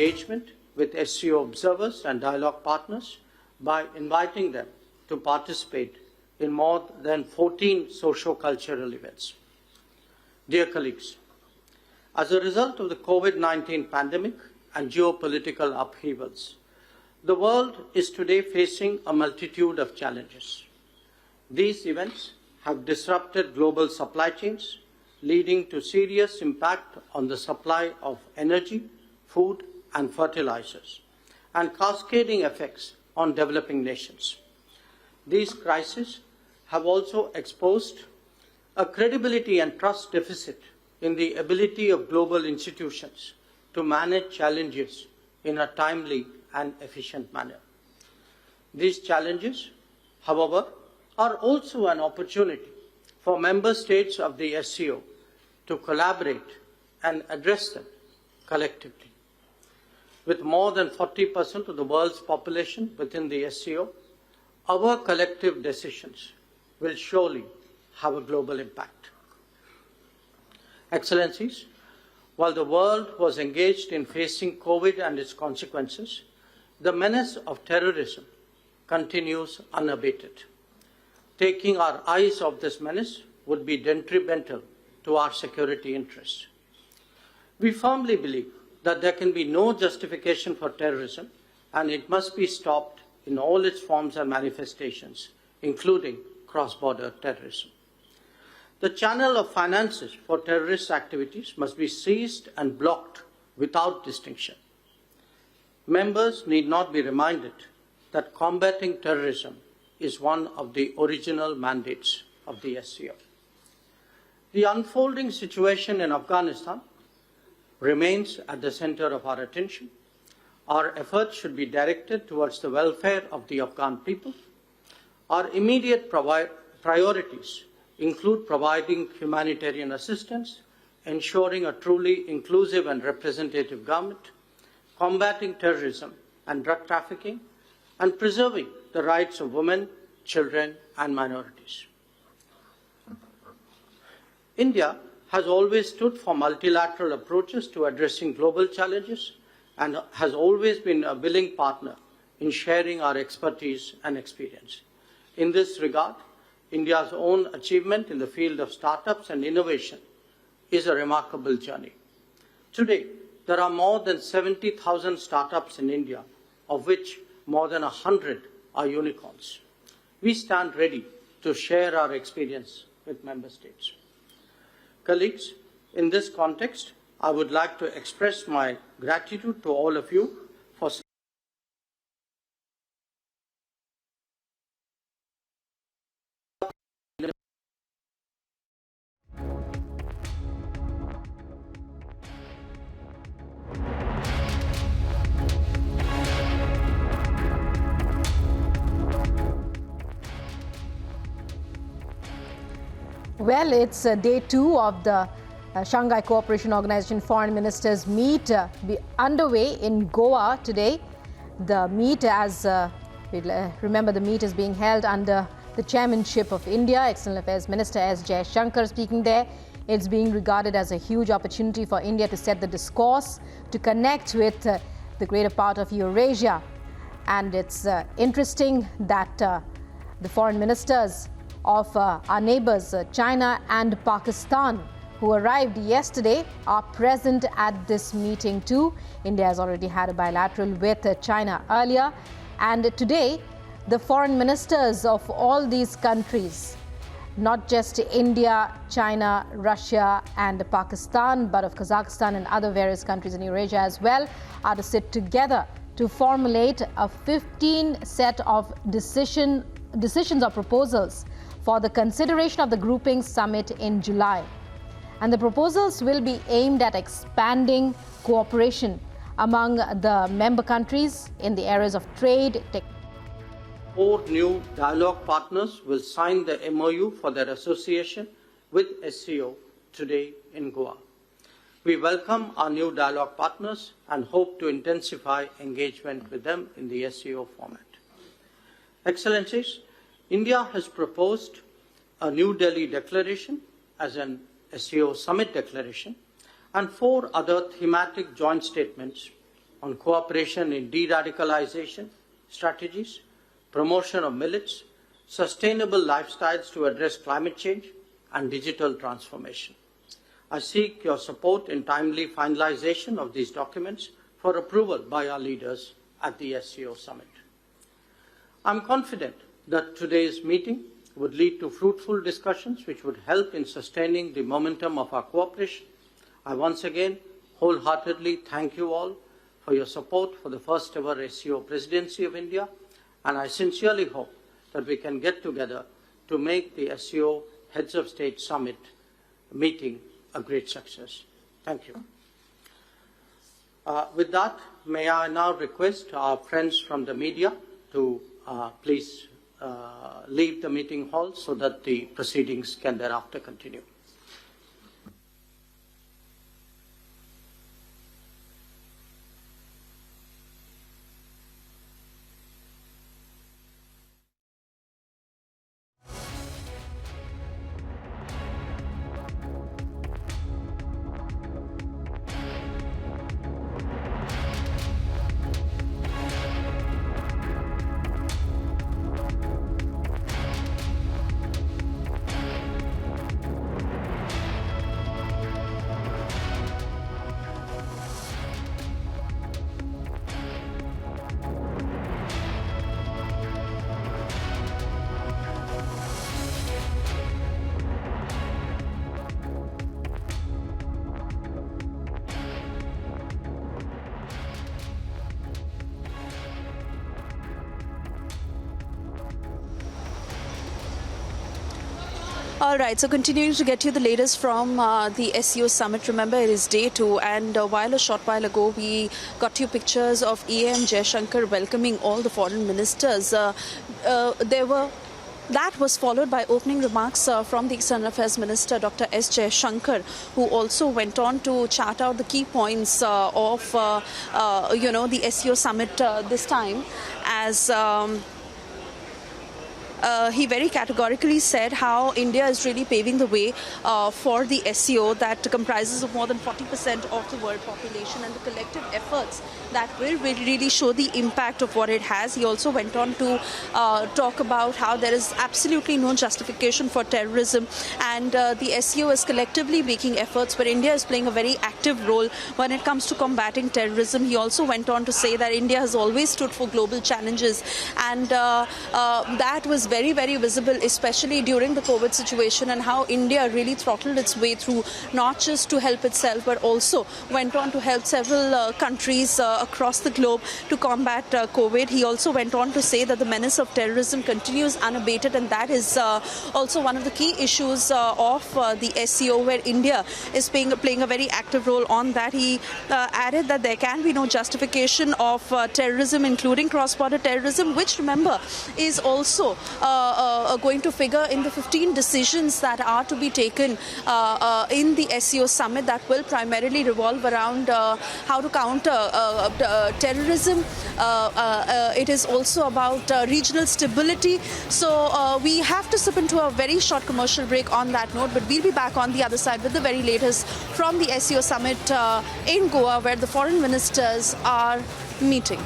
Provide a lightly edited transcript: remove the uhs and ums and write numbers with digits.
engagement with SCO observers and dialogue partners by inviting them to participate in more than 14 socio-cultural events. Dear colleagues, as a result of the COVID-19 pandemic and geopolitical upheavals, the world is today facing a multitude of challenges. These events have disrupted global supply chains, leading to serious impact on the supply of energy, food, and fertilizers, and cascading effects on developing nations. These crises have also exposed a credibility and trust deficit in the ability of global institutions to manage challenges in a timely and efficient manner. These challenges, however, are also an opportunity for member states of the SCO to collaborate and address them collectively. With more than 40% of the world's population within the SCO, our collective decisions will surely have a global impact. Excellencies, while the world was engaged in facing COVID and its consequences, the menace of terrorism continues unabated. Taking our eyes off this menace would be detrimental to our security interests. We firmly believe that there can be no justification for terrorism, and it must be stopped in all its forms and manifestations, including cross-border terrorism. The channel of finances for terrorist activities must be seized and blocked without distinction. Members need not be reminded that combating terrorism is one of the original mandates of the SCO. The unfolding situation in Afghanistan remains at the center of our attention. Our efforts should be directed towards the welfare of the Afghan people. Our immediate priorities include providing humanitarian assistance, ensuring a truly inclusive and representative government, combating terrorism and drug trafficking, and preserving the rights of women, children, and minorities. India has always stood for multilateral approaches to addressing global challenges and has always been a willing partner in sharing our expertise and experience. In this regard, India's own achievement in the field of startups and innovation is a remarkable journey. Today, there are more than 70,000 startups in India, of which more than 100 are unicorns. We stand ready to share our experience with member states. Colleagues, in this context, I would like to express my gratitude to all of you for Well, it's day 2 of the Shanghai Cooperation Organization Foreign Ministers meet be underway in Goa today. The meet, as remember, the meet is being held under the chairmanship of India. External Affairs Minister S Jaishankar speaking there. It's being regarded as a huge opportunity for India to set the discourse, to connect with the greater part of Eurasia. And it's interesting that the foreign ministers of our neighbors, China and Pakistan, who arrived yesterday, are present at this meeting too. India has already had a bilateral with China earlier. And today, the foreign ministers of all these countries, not just India, China, Russia and Pakistan, but of Kazakhstan and other various countries in Eurasia as well, are to sit together to formulate a 15 set of decisions or proposals for the consideration of the grouping summit in July. And the proposals will be aimed at expanding cooperation among the member countries in the areas of trade. 4 new dialogue partners will sign the MOU for their association with SCO today in Goa. We welcome our new dialogue partners and hope to intensify engagement with them in the SCO format. Excellencies, India has proposed a New Delhi declaration as an SCO Summit declaration and 4 other thematic joint statements on cooperation in de-radicalization strategies, promotion of millets, sustainable lifestyles to address climate change, and digital transformation. I seek your support in timely finalization of these documents for approval by our leaders at the SCO Summit. I'm confident that today's meeting would lead to fruitful discussions which would help in sustaining the momentum of our cooperation. I once again wholeheartedly thank you all for your support for the first ever SCO presidency of India, and I sincerely hope that we can get together to make the SCO Heads of State Summit meeting a great success. Thank you. With that, may I now request our friends from the media to please leave the meeting hall so that the proceedings can thereafter continue. All right, so continuing to get you the latest from the SCO Summit. Remember, it is day 2, and a short while ago, we got you pictures of EAM Jaishankar welcoming all the foreign ministers. That was followed by opening remarks from the External Affairs Minister, Dr. S. Jaishankar, who also went on to chart out the key points of, the SCO Summit this time, as he very categorically said how India is really paving the way for the SCO that comprises of more than 40% of the world population, and the collective efforts that will really show the impact of what it has. He also went on to talk about how there is absolutely no justification for terrorism, and the SCO is collectively making efforts where India is playing a very active role when it comes to combating terrorism. He also went on to say that India has always stood for global challenges, and that was very, very visible, especially during the COVID situation, and how India really throttled its way through, not just to help itself, but also went on to help several countries across the globe to combat COVID. He also went on to say that the menace of terrorism continues unabated, and that is also one of the key issues of the SCO, where India is playing a very active role on that. He added that there can be no justification of terrorism, including cross-border terrorism, which, remember, is also going to figure in the 15 decisions that are to be taken in the SCO Summit, that will primarily revolve around how to counter terrorism. It is also about regional stability. So we have to slip into a very short commercial break on that note, but we'll be back on the other side with the very latest from the SCO Summit in Goa, where the foreign ministers are meeting.